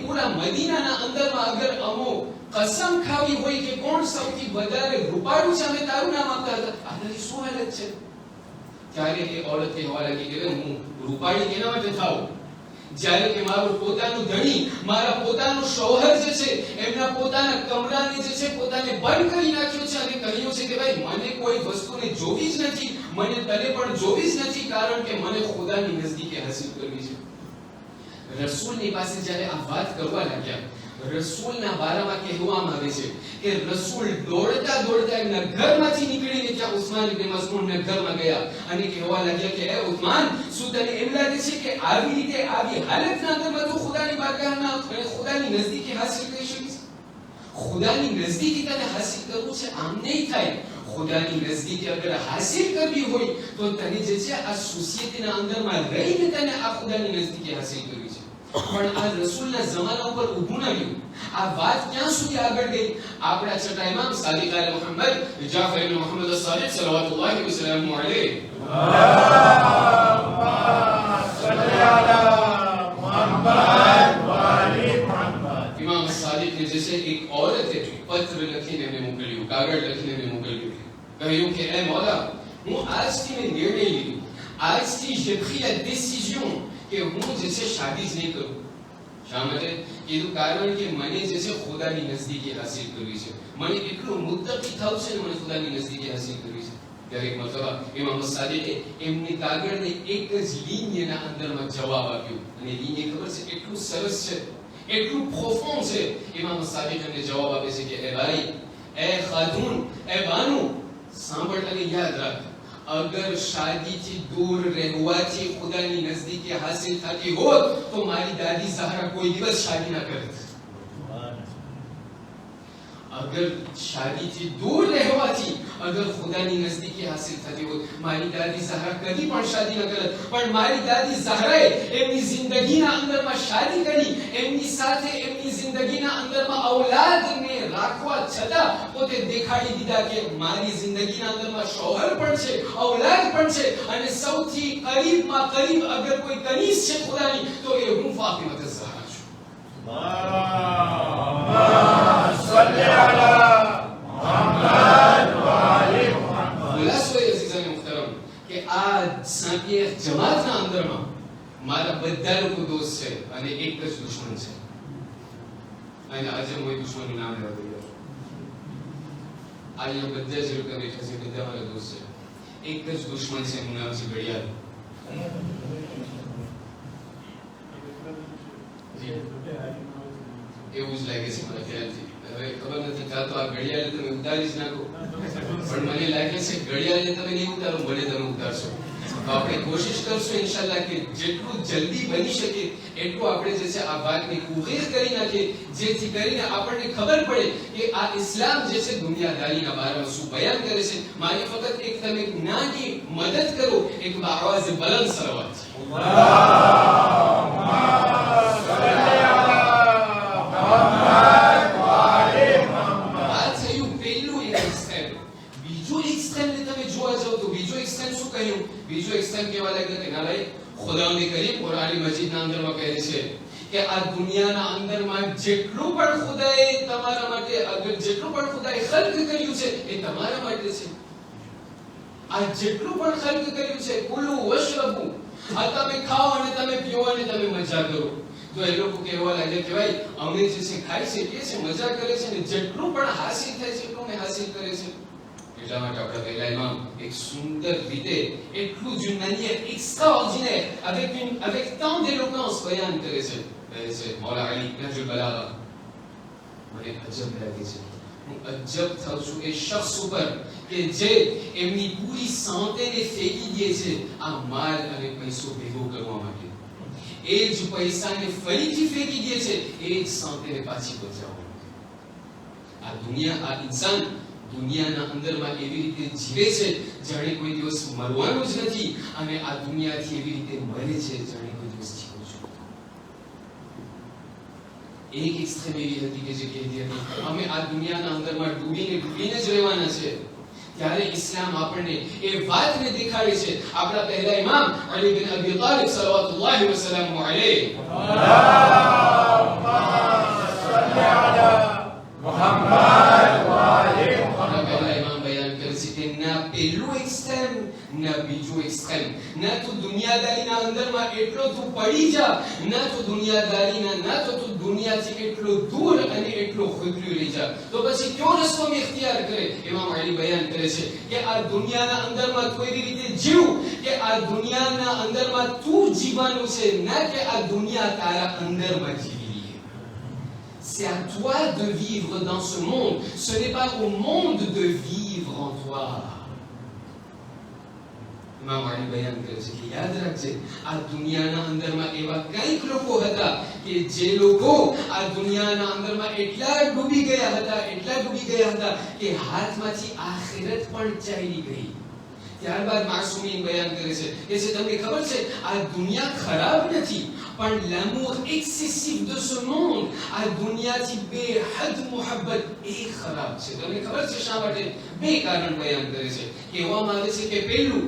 પૂરા મદીનાના અંદરમાં અગર અમો કસમ ખાવી હોય કે કોણ સૌથી વધારે રૂપાળું છે, અમે તારું નામ આપતા હતા, આનાથી શું હાલત છે? ત્યારે એ औरत કહેવા લાગી કે હું રૂપાળી કેના માટે થાઉં? જ્યારે કે મારું પોતાનું ધણી, મારા પોતાનું શોહર જે છે એમના પોતાના કમરાને જે છે પોતાને બંધ કરી નાખ્યો છે અને કહ્યું છે કે ભાઈ મને કોઈ વસ્તુને જોવી જ નથી, મને તને પણ જોવી જ નથી, કારણ કે મને ખુદાની નજદીકે હાસિલ કરવી છે. રસૂલની પાસે જ્યારે આ વાત કરવા લાગ્યા, રસૂલના બારામાં કહેવામાં આવે છે કે રસૂલ દોડતા દોડતા એમના ઘરમાંથી નીકળીને ત્યાં ઉસ્માન ઇબ્ન મઝઉનના ઘરમાં ગયા અને કહેવા લાગ્યા કે એ ઉસ્માન, શું તને એમ લાગે છે કે આવી રીતે આવી હાલતના અંદરમાં તું ખુદાની બારગાહમાં ખુદાની નજદીકી હાસિલ કરી શકીશ? ખુદાની નજદીકી તને હાસિલ કરવું છે, આમ નહીં થાય. ખુદાની નજદીકી અગર હાસિલ કરવી હોય તો તને જે છે આ સોસાયટીના અંદરમાં રહીને તને આ ખુદાની નજદીકી હાસિલ કરવી છે. પણ આ રસૂલના જમાના ઉપર ઊભું ન રહ્યું. આ વાત ક્યાં સુધી આગળ ગઈ? આપણા છઠ્ઠા ઇમામ સાદિક આલે મુહમ્મદ જાફર ઇબ્ન મુહમ્મદ અસ-સાદિક સલ્લલ્લાહુ વસલ્લમ અલૈહિ સલ્લી અલા મુહમ્મદ વ આલી મુહમ્મદ. ઇમામ સાદિક ને જैसे એક औरते પત્ર લખીને એને મોકલ્યું, કાગળ લખીને એને મોકલ્યું, કહ્યું કે એ મૌલા, હું આજથી મેં નિર્ણય લીધો, આજથી j'ai pris la décision કે હું જે છે શાદી જ નહીં કરું. શા માટે? કીધું કારણ કે મને જે છે ખુદાની નજદીકી હાસિલ કરવી છે, મને એટલું મુત્તકી થવું છે ને મને ખુદાની નજદીકી હાસિલ કરવી છે. ત્યારે એક મરતબા ઇમામ સાદિકે એમની કાગળને એક જ લીન્યના અંદરમાં જવાબ આપ્યો, અને લીન્ય ખબર છે એટલું સરસ છે, એટલું પ્રોફોન્ડ છે. ઇમામ સાદિક એમને જવાબ આપે છે કે એ ભાઈ, એ ખાતુન, એ બાનુ, સાંભળ અને યાદ રાખ, અગર શાદીથી દૂર રહેવાથી ખુદાની નજદીકી હાસિલ થતી હોત તો મારી દાદી ઝહરા કોઈ દિવસ શાદી ના કરત. અગર શાદીથી દૂર રહેવાથી અગર ખુદાની નજદીકી હાસિલ થતી હોત મારી દાદી ઝહરા કદી પણ શાદી ન કરત. પણ મારી દાદી ઝહરાએ એમની જિંદગીના અંદરમાં શાદી કરી, એમની સાથે એમની જિંદગીના અંદરમાં ઔલાદને રાખવા છતાં પોતે દેખાડી દીધા કે મારી જિંદગીના અંદરમાં શોહર પણ છે, ઔલાદ પણ છે, અને સૌથી કરીબમાં કરીબ અગર કોઈ કનીઝ છે ખુદાની તો એ હું ફાતિમા ઝહરા છું. સલ્લી અલા મુહમ્મદ વ આલી મુહમ્મદ. ખુલાસો અઝીઝાને મુહતરમ કે આ સાંકીય જમાતના અંદરમાં મારા બધા લોકો દોસ્ત છે અને એક જ દુશ્મન છે. અને આજે કોઈ દુશ્મનનું નામ લેવા દઈએ. અહીંયા બધા જ લોકો બેઠા છે, બધા મારા દોસ્ત છે. એક જ દુશ્મન છે, એનું નામ છે ઘડિયાળ. એવું જ લાગે છે મને ખ્યાલથી. હવે ખબર નથી, કાં તો આ ઘડિયાળને તમે ઉતારી જ નાખો, પણ મને લાગે છે ઘડિયાળને તમે નહીં ઉતારો, મને તમે ઉતારશો. તો આપણે કોશિશ કરશું ઇન્શાલ્લાહ કે જેટલું જલ્દી બની શકે એટલું આપણે જે છે આ વાતને કુગેર કરી નાખીએ, જેથી કરીને આપણને ખબર પડે કે આ ઇસ્લામ જે છે દુનિયાદારીના બારામાં શું બયાન કરે છે. મારી ફક્ત એક તમે નાની મદદ કરો, એક આવાજ બલંદ સલાવત. બીજો એક્સટેન્ડ કેવા લાગે કે ના ભાઈ ખુદાવંદ કરીમ કુરાન મજીદના અંદરમાં કહે છે પણ ખુદાએ તમારા માટે જેટલું પણ ખુદાએ ખલ્ક કર્યું છે એ તમારા માટે છે. આ જેટલું પણ ખલ્ક કર્યું છે કુલુ વશરબુ, આ તમે ખાઓ અને તમે પીઓ અને તમે મજા કરો. તો એ લોકો કહેવા લાગે કે ભાઈ અમે જે છે ખાઈ છે કે છે મજા કરે છે ને જેટલું પણ હાસિલ થાય છે એટલું હાસિલ કરે છે. એટલા માટે આપણા પહેલા ઇમામ એક સુંદર રીતે એટલું જ manière extraordinaire avec tant d'éloquence બયાન કરે છે. કહે છે મૌલા અલી નહજુલ બલાગા, મને અજબ લાગે છે, હું અજબ થાઉં છું એ શખ્સ ઉપર કે જે એમની પૂરી સાંતેને ફેંકી દે છે આ માલ અને પૈસો ભેગો કરવા માટે. એ જ પૈસાને ફરીથી ફેંકી દે છે એ જ સાંતેને પાછી બચાવવા. આ દુનિયા, આ ઇન્સાન દુનિયાના અંદરમાં એવી રીતે જીવે છે જાણે કોઈ દિવસ મરવાનું જ નથી, અને આ દુનિયાથી એવી રીતે મરે છે જાણે કોઈ દિવસ જીવું છું. એક એક્સ્ટ્રીમ એવી હતી કે જે કહેતી હતી અમે આ દુનિયાના અંદરમાં ડૂબીને જ રહેવાના છે. ત્યારે ઇસ્લામ આપણને એ વાતને દેખાડે છે. આપણા પહેલા ઇમામ અલી બિન અબી તાલિબ સલ્લલ્લાહુ વસલ્લમ અલૈહ પહેલું એક્સ્ટ્રીમ ના બીજું એક્સ્ટ્રીમ. ના તો દુનિયાદારીના અંદરમાં એટલો તું પડી જા, ના તો દુનિયાદારીના, ના તો તું દુનિયાથી એટલો દૂર અને એટલો ખુલ્લું રહી જા. તો પછી કયો રસ્તો મેં ઇખ્તિયાર કરે? ઇમામ અલી બયાન કરે છે કે આ દુનિયાના અંદરમાં તું એવી રીતે જીવ કે આ દુનિયાના અંદરમાં તું જીવવાનું છે, ના કે આ દુનિયા તારા અંદરમાં જીવી. C'est à toi de vivre dans ce monde, ce n'est pas au monde de vivre en toi. ઇમામ અલી બયાન કરે છે કે યાદ રાખજે આ દુનિયાના અંદરમાં એવા કંઈક લોકો હતા કે જે લોકો આ દુનિયાના અંદરમાં એટલા ડૂબી ગયા હતા કે હાથમાંથી આખિરત પણ ચાલી ગઈ. ત્યારબાદ માસૂમીન બયાન કરે છે કે તમને ખબર છે આ દુનિયા ખરાબ નથી, પણ l'amour excessif de ce monde, આ દુનિયાથી બેહદ મોહબ્બત એ ખરાબ છે. તમને ખબર છે શા માટે? બે કારણ બયાન કરે છે. કહેવામાં આવે છે કે પહેલું,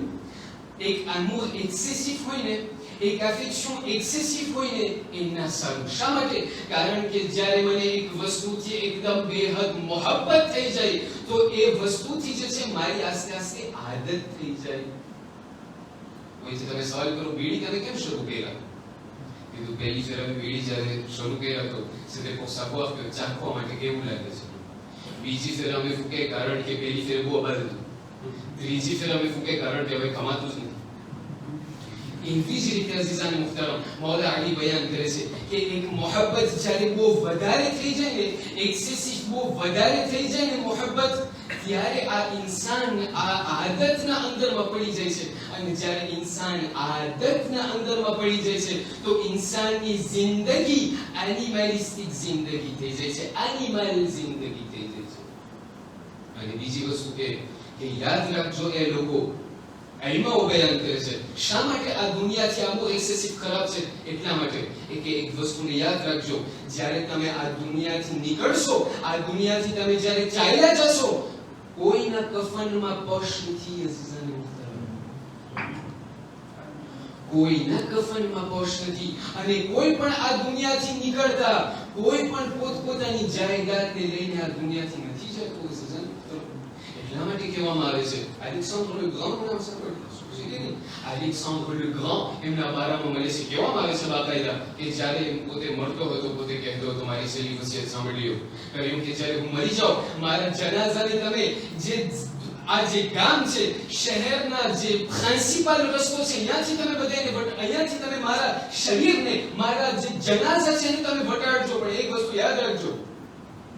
એક amour excessif હોય ને, એક affection excessif હોય ને એ ના સારું. શા માટે? કારણ કે જ્યારે મને એક વસ્તુથી એકદમ બેહદ મોહબ્બત થઈ જાય તો એ વસ્તુથી જે છે મારી આસ્તે આસ્તે આદત થઈ જાય. કોઈથી તમે સવાલ કરો બીડી તમે કેમ શરૂ કર્યા? કીધું પહેલી ફેર અમે બીડી જ્યારે શરૂ કર્યા તો c'était pour savoir que ચાખવા માટે કેવું લાગે છે. બીજી ફેર અમે ફૂકે કારણ કે પહેલી ફેર બહુ અબાદ હતું. ત્રીજી ફેર અમે ફૂકે કારણ કે હવે કમાતું જ નથી. એવી જ રીતે અઝીઝાન મુહતરમ મૌલા અલી બયાન કરે છે કે એક મોહબ્બત જ્યારે બહુ વધારે થઈ જાય ને, એક્સેસિવ બહુ વધારે થઈ જાય ને મોહબ્બત, ત્યારે આ ઇન્સાન આ આદતના અંદરમાં પડી જાય છે. અને જ્યારે ઇન્સાન આદતના અંદરમાં પડી જાય છે તો ઇન્સાનની જિંદગી એનિમલિસ્ટિક જિંદગી થઈ જાય છે, એનિમલ જિંદગી થઈ જાય છે. અને બીજી વસ્તુ કે યાદ રાખજો એ લોકો એમાં બયાન કરે છે શા માટે આ દુનિયાથી આમ એક્સેસિવ ખરાબ છે? એટલા માટે કે એક વસ્તુને યાદ રાખજો, જ્યારે તમે આ દુનિયાથી નીકળશો, આ દુનિયાથી તમે જ્યારે ચાલ્યા જશો, કોઈના કફનમાં પશ નથી. અઝીઝાને મુહતરમ, કોઈના કફનમાં પશ નથી. અને કોઈ પણ આ દુનિયાથી નીકળતા કોઈ પણ પોતપોતાની જાયદાદને લઈને આ દુનિયાથી નથી જતો. એટલા માટે કહેવામાં આવે છે અલેક્સાન્ડર લે ગ્રાન્ડ નામ સાંભળ્યું? અલેક્સાન્ડર લે ગ્રાન્ડ એમના બારામાં મને છે કહેવામાં આવે છે બાકાયદા કે જ્યારે પોતે મળતો હતો પોતે કહેતો હતો મારી છેલ્લી વસિયત સાંભળ્યો કહ્યું કે જ્યારે હું મરી જાઉં મારા જનાઝાને તમે જે આ જે ગામ છે શહેરના જે પ્રિન્સિપલ રસ્તો છે અહીંયાથી તમે બધાને અહીંયાથી તમે મારા શરીરને મારા જે જનાઝા છે એને તમે વટાડજો, પણ એક વસ્તુ યાદ રાખજો,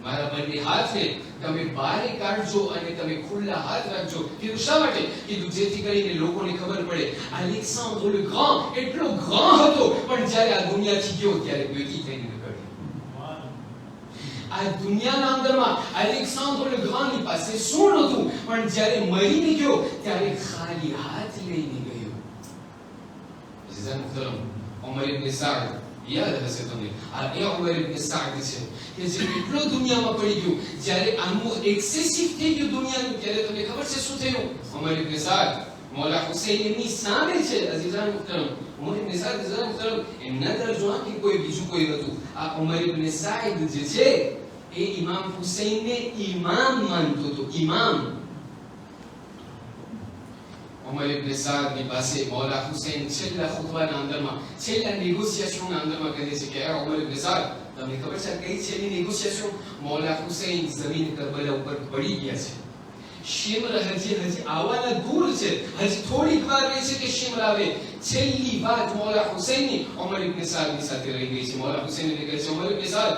મારા બંને હાથને તમે બારે કાઢજો અને તમે ખુલ્લા હાથ રાખજો. કીધું શા માટે? કીધું જેથી કરીને લોકોને ખબર પડે અલેક્સાન્ડર લે ગ્રાન્ડ એટલો ગ્રાન્ડ હતો પણ જ્યારે આ દુનિયાથી ગયો ત્યારે બેકી થઈને નીકળ્યો. આ દુનિયાના અંદરમાં અલેક્સાન્ડર લે ગ્રાન્ડની પાસે શું નહોતું, પણ જ્યારે મરીને ગયો ત્યારે ખાલી હાથ લઈને ગયો. અઝીઝાન મુહતરમ ઉમર ઇબ્ન સાદ યાદ હશે તમને, આ એ ઉમર ઇબ્ન સાદ છે કે જે એટલો દુનિયામાં પડી ગયો, જ્યારે આનું એક્સેસિવ થઈ ગયું દુનિયાનું, ત્યારે તમને ખબર છે શું થયું? ઉમર ઇબ્ન સાદ मौला हुसैन એમની સામે છે અઝીઝાન મુહતરમ ઉમર ઇબ્ન સાદ અઝીઝાન મુહતરમ એમના દરજ્જા કે કોઈ બીજું કોઈ હતું આ ઉમર ઇબ્ન સાદ જે છે એ ઇમામ હુસૈનને ઇમામ માનતો હતો ઇમામ ઉમર ઇબ્ન સાદ ની પાસે મૌલા હુસૈન છેલ્લા ખુતબાના અંદરમાં છેલ્લા નેગોશિએશનના અંદરમાં કહે છે કે આ ઉમર ઇબ્ન સાદ તમને ખબર છે કઈ છેલ્લી નેગોશિએશન મૌલા હુસૈન જમીન કરબલા ઉપર પડી ગયા છે શિમર હજી આવવાના દૂર છે હજી થોડીક વાર રહી છે કે શિમર આવે છેલ્લી વાત મૌલા હુસૈનની ઉમર ઇબ્ન સાદ ની સાથે રહી ગઈ છે મૌલા હુસૈન ને કહે છે ઉમર ઇબ્ન સાદ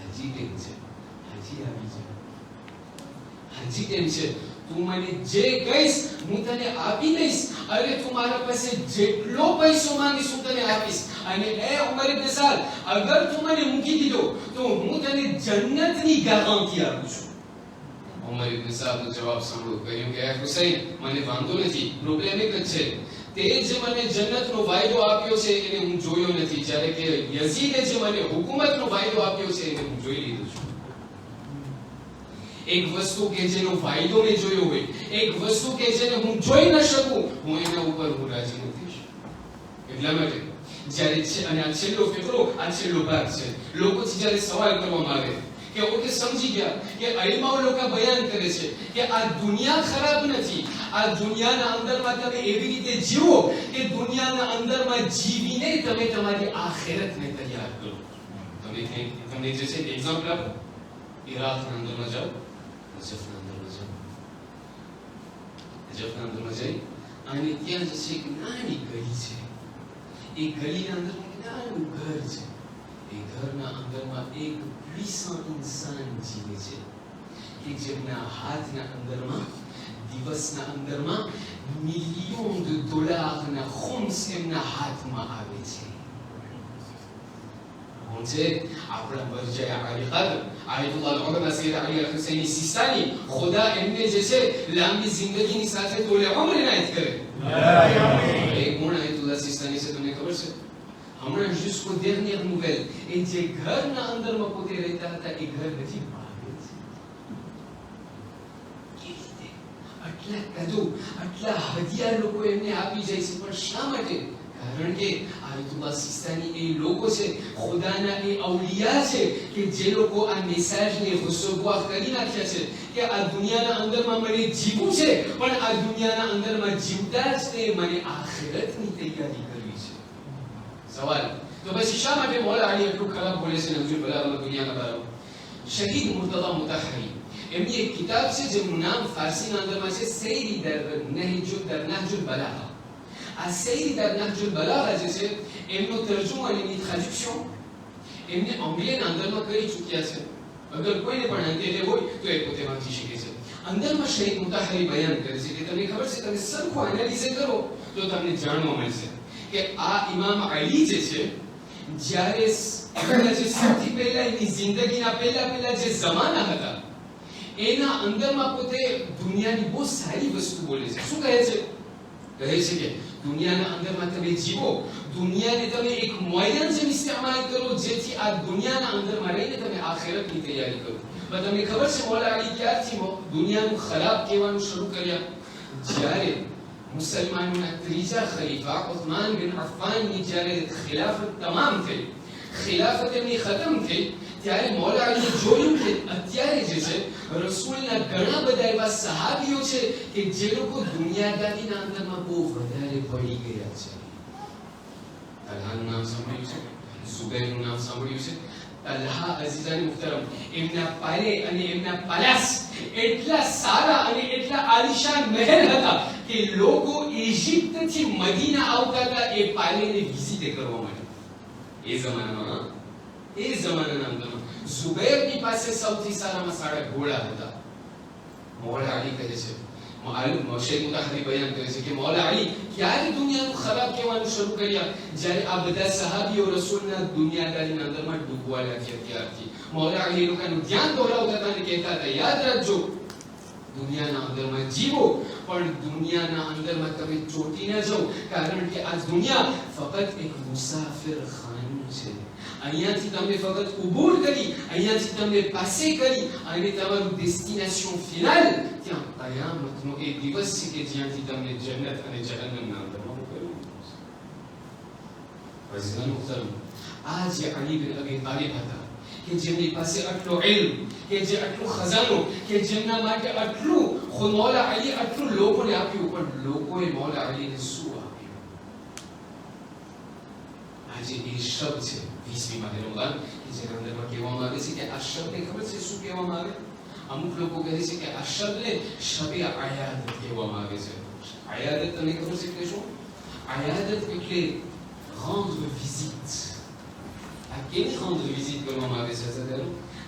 હજી ટેમ છે હજી આવી છે હજી ટેમ છે તું મને જે કહીશ હું તને આપી દઈશ અરે તું મારા પાસે જેટલો પૈસો માંગીશ હું તને આપીશ અને એ ઉમર ઇબ્ન સાદ અગર તું મને મૂકી દીધો તો હું તને જન્નતની ગેરંટી આપું છું ઉમર ઇબ્ન સાદનો જવાબ સાંભળો કહ્યું કે હુસૈન મને વાંધો નથી પ્રોબ્લેમ એક જ છે તે જે મને જન્નતનો વાયદો આપ્યો છે એને હું જોયો નથી જ્યારે કે યઝીદે જે મને હુકુમતનો વાયદો આપ્યો છે એને હું જોઈ લીધું છું એક વસ્તુ કે જેનો વાયદો મેં જોયો હોય એક વસ્તુ કે જેને હું જોઈ ન શકું હું એના ઉપર હું રાજી નથી એટલા માટે જ્યારે અને આ છેલ્લો ફિકરો આ છેલ્લો ભાગ છે લોકોથી જ્યારે સવાલ કરવામાં આવે કે ઓકે સમજી ગયા કે અલીમાઓ લોકો બયાન કરે છે કે આ દુનિયા ખરાબ નથી આ દુનિયાના અંદરમાં તમે એવી રીતે જીવો કે દુનિયાના અંદરમાં જીવીને તમે તમારી આખિરતને તૈયાર કરો તમને જે છે એક્ઝામ્પલ આપો ઇરાકના અંદરમાં જાઓ નજફના અંદરમાં જાઓ નજફના અંદરમાં જઈ અને ત્યાં જે છે એક નાની ગલી છે એ ગલીના અંદર નાનું ઘર છે એ ઘરના અંદરમાં એક puissant इंसान जीवे છે કે જેમના હાથના અંદરમાં દિવસના અંદરમાં મિલિયન de ડોલરના ખુમ્સ એમના હાથમાં આવે છે જે આપણા મરજા અલી કદર આયતુલ્લાહ અલ-ઉલમા સૈયદ અલી અલ-હુસૈની સિસ્તાની ખુદા એમને જે છે લાંબી જિંદગીની સાથે તોલે ઉમર ઇનાયત કરે એક ગુણ આયતુલ્લાહ સિસ્તાની છે તમને ખબર છે હમણાં jusqu'au dernier nouvelle એ જે ઘરના અંદરમાં પોતે રહેતા હતા એ ઘર નથી ભાગે છે આટલા કદો આટલા હદિયા લોકો એમને આપી જાય છે પણ શા માટે કારણ કે આયતુલ્લાહ સિસ્તાની એ લોકો છે ખુદાના એ અવલિયા છે કે જે લોકો આ મેસેજને રસૂબા કરી નાખ્યા છે કે આ દુનિયાના અંદરમાં મને જીવવું છે પણ આ દુનિયાના અંદરમાં જીવતા જ તે મને આખિરતની તૈયારી કરવી છે સવાલ તો પછી શા માટે મૌલા અલી એટલું ખરાબ બોલે છે નજુલ બલાગહ દુનિયાના બારામાં શહીદ મુર્તઝા મુતહરી એમની એક કિતાબ છે જેનું નામ ફારસીના અંદરમાં છે સૈરી દર નહજુલ બલાગહ આ સૈરી દર નહજુલ બલાગહ જે છે એમનો તર્જુમો અને એની ટ્રાન્સલેશન એમને અંગ્રેજીના અંદરમાં કરી ચૂક્યા છે અગર કોઈને પણ અંગ્રેજી હોય તો એ પોતે વાંચી શકે છે અંદરમાં શહીદ મુતહરી બયાન કરે છે કે તમને ખબર છે તમે સરખું એનાલિસિસ કરો તો તમને જાણવા મળશે કે આ ઇમામ અલી જે છે જ્યારે જે સૌથી પહેલા એની જિંદગીના પહેલા જે જમાના હતા એના અંદરમાં પોતે દુનિયાની બહુ સારી વસ્તુ બોલે છે શું કહે છે કે દુનિયાના અંદરમાં તમે જીવો દુનિયાને તમે એક મોયન જેમ ઇસ્તેમાલ કરો જેથી આ દુનિયાના અંદરમાં રહીને તમે આખિરતની તૈયારી કરો પણ તમને ખબર છે મૌલા અલી ક્યારથી દુનિયાનું ખરાબ કહેવાનું શરૂ કર્યા જ્યારે મુસલમાનોના ત્રીજા ખલીફા ઉસ્માન બિન અફ્ફાનની જ્યારે ખિલાફત તમામ થઈ ખિલાફત એમની ખતમ થઈ ત્યારે મૌલા અલીએ જોયું કે અત્યારે જે છે રસૂલના ઘણા બધા એવા સહાબીઓ છે કે જે લોકો દુનિયાદારીના અંદરમાં બહુ વધારે પડી ગયા છે તલ્હાનું નામ સાંભળ્યું છે ઝુબૈરનું નામ સાંભળ્યું છે તલ્હા અઝીઝાન મુહતરમ એમના પાલે અને એમના પલાસ એટલા સારા અને એટલા આલિશાન મહેલ હતા કે લોકો ઇજિપ્તથી મદીના આવતા હતા એ પાલેને વિઝિટ કરવા માટે એ જમાનાના અંદરમાં ઝુબૈરની પાસે સૌથી સારામાં સારા ઘોડા હતા મૌલા અલી કહે છે શેખ મુતહરી બયાન કરે છે કે મૌલા અલી ક્યારે દુનિયાનું ખરાબ કહેવાનું શરૂ કર્યા જ્યારે આ બધા સહાબીઓ રસૂલના દુનિયાદારીના અંદરમાં ડૂબવા લાગ્યા ત્યારથી મૌલા અલી લોકોનું ધ્યાન દોરાવતા હતા અને કહેતા હતા યાદ રાખજો દુનિયાના અંદરમાં જીવો, પણ દુનિયાના અંદરમાં તમે ચોટી ન જાઓ, કારણ કે આ દુનિયા ફક્ત એક મુસાફિર ખાનું છે. અહીંયાથી તમને ફક્ત ઉબૂર કરી, અહીંયાથી તમને પાસે કરી અને તમારું ડેસ્ટિનેશન ફિનાલ ત્યાં કયામતનો એ દિવસ છે કે જ્યાંથી તમને જન્નત અને જહન્નમના અંદરમાં મોકલવું છે. અઝીઝાન મુહતરમ, આ જે અલી બિન અબી તાલિબ હતા કે જેમની પાસે આટલો ઇલ્મ, કે જે આટલો ખજાનો, કે જેમના માટે આટલું ખુદ મૌલા અલી આટલું લોકોને આપ્યું, પણ લોકોએ મૌલા અલીને શું આપ્યું? આજે એ શબ્દ છે 20મી માહ રમઝાન કે જેના અંદરમાં કહેવામાં આવે છે કે આ શબ્દને ખબર છે શું કહેવામાં આવે? અમુક લોકો કહે છે કે આ શબ્દને શબે આયાદત કહેવામાં આવે છે. આયાદત તમને ખબર છે કે શું? આયાદત એટલે rendre visite. આ કેવી rendre visite કરવામાં આવે છે?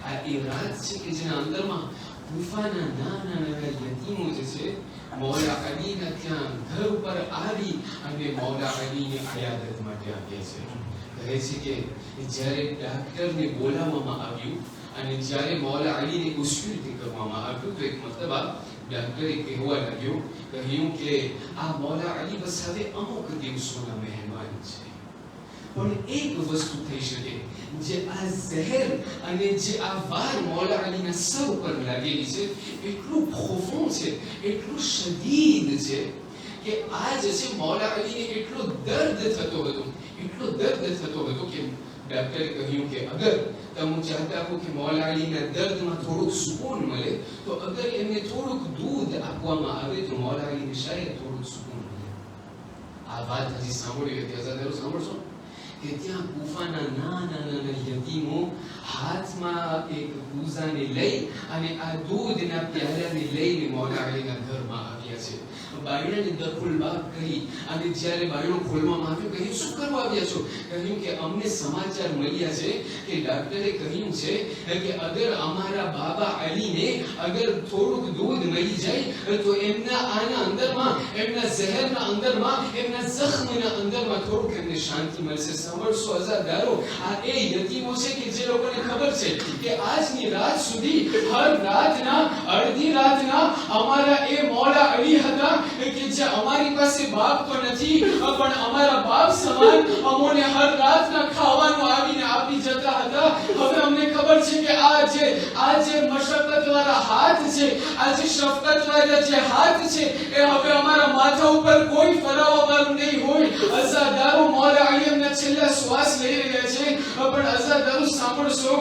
આ એ રાત છે કે જેના અંદરમાં કુફાના નાના યતીમો જે છે મૌલા અલીના ત્યાં ઘર ઉપર આવી અને મૌલા અલીની આયાદત માટે આવે છે. કહે છે કે જ્યારે ડાક્ટરને બોલાવવામાં આવ્યું અને જ્યારે મૌલા અલીને ઉસ્કુતિ કરવામાં આવ્યું તો એક મતલબ ડાક્ટરે કહેવા લાગ્યો, કહ્યું કે આ મૌલા અલી બસ હવે અમુક દિવસોના મહેમાન છે, પણ એક વસ્તુ થઈ શકે, જે આ ઝહેર અને જે આ વાર મૌલા અલીના સર ઉપર લાગેલી છે એટલું પ્રોફોન્ડ છે, એટલું શદીદ છે કે આ જે છે મૌલા અલીને એટલો દર્દ થતો હતો, એટલો દર્દ થતો હતો કે ડોક્ટરે કહ્યું કે અગર તમે ચાહતા હો કે મૌલા અલીના દર્દમાં થોડુંક સુકૂન મળે તો અગર એમને થોડુંક દૂધ આપવામાં આવે તો મૌલા અલીને શાયદ થોડુંક સુકૂન મળે. આ વાત હજી સાંભળી હતી, અઝાદારો સાંભળશો કે ત્યાં કુફાના નાના યતીમો હાથમાં એક કૂઝાને લઈ અને આ દૂધના પ્યાલાને લઈને મૌલા અલીના ઘરમાં આવ્યા છે. બાયણાને દરખુલ બાબ કહી અને જ્યારે બાયણું ખોલવામાં આવ્યું, કહ્યું શું કરવા આવ્યા છો? કહ્યું કે અમને સમાચાર મળ્યા છે કે ડાક્ટરે કહ્યું છે કે અગર અમારા બાબા અલીને અગર થોડુંક દૂધ મળી જાય તો એમના આના અંદરમાં, એમના ઝહેરના અંદરમાં, એમના જખ્મના અંદરમાં થોડુંક એમને શાંતિ મળશે. સાંભળશો અઝાદારો, આ એ યતીમો છે કે જે લોકોને ખબર છે કે આજની રાત સુધી હર રાતના અડધી રાતના અમારા એ મૌલા અલી હતા કે જે અમારી પાસે બાપ તો નથી પણ અમારા બાપ સમાન અમોને હર રાતના ખાવાનું આવીને આપી જતા હતા. હવે અમને ખબર છે કે આ જે મશક્કત વાળા હાથ છે, આ જે શફકત વાળા જે હાથ છે એ હવે અમારા માથા ઉપર કોઈ ફરાવા વાળું નહીં હોય. અઝાદારો, મૌલા અલી એમના છેલ્લા શ્વાસ લઈ રહ્યા છે, પણ અઝાદારો સાંભળશો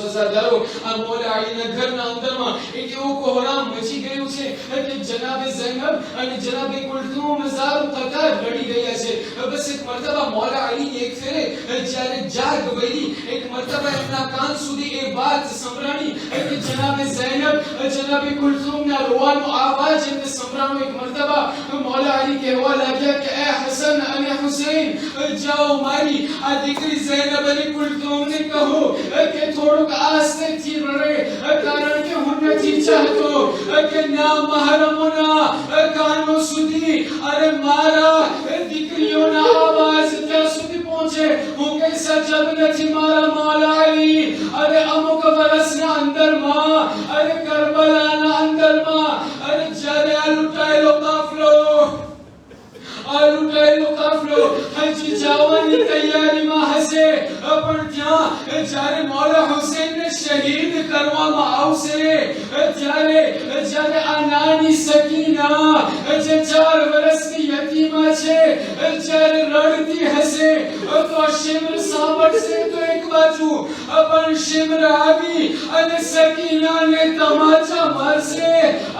અઝાદારો, આ મૌલા અલીના ઘરના અંદરમાં એક એવું કોહરામ મચી ગયું છે કે જનાબે ઝૈનબ અને જનાબે કુલથુમ હજારો કતાર લડી ગયા છે. બસ એક મરતબા મૌલા અલીની એક ફેરે જ્યારે જાગ વળી, એક મરતબા એમના કાન સુધી એ વાત સંભળાણી કે જનાબે ઝૈનબ, જનાબે કુલથુમના રોવાનો અવાજ એમને સંભળાણો. એક મરતબા મૌલા અલી કહેવા લાગ્યા કે એ હસન અને હુસૈન, જાઓ મારી આ દીકરી ઝૈનબ અને કુલથુમને કહો કે થોડુંક આસ્તેથી રડે, કારણ કે હું નથી ચાહતો કે ના મહરમોના કાનો સુધી અરે મારા દીકરીઓના અવાજ ત્યાં સુધી પહોંચે. હું કઈ સજબ નથી મારા મૌલા અલી. અરે અમુક વર્ષના અંદરમાં, અરે કરબલાના અંદરમાં, અરે જ્યારે આ લૂંટાયેલો કાફલો હજી જવાની તૈયારીમાં હશે, પણ ત્યાં જ્યારે મૌલા હુસૈનને શહીદ કરવામાં આવશે ત્યારે આ નાની સકીના જે 4 વર્ષની યતીમા છે જ્યારે રડતી હશે તો શિમ્ર સાંભળશે તો એક બાજુ પણ શિમ્ર આવી અને સકીનાને તમાચા મારશે.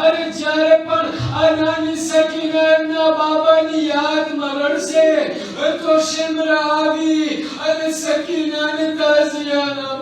અરે જ્યારે પણ આ નાની સકીના એમના બાબાની યાદમાં રડશે તો શિમ્ર આવી અને સકીનાને તાઝિયાના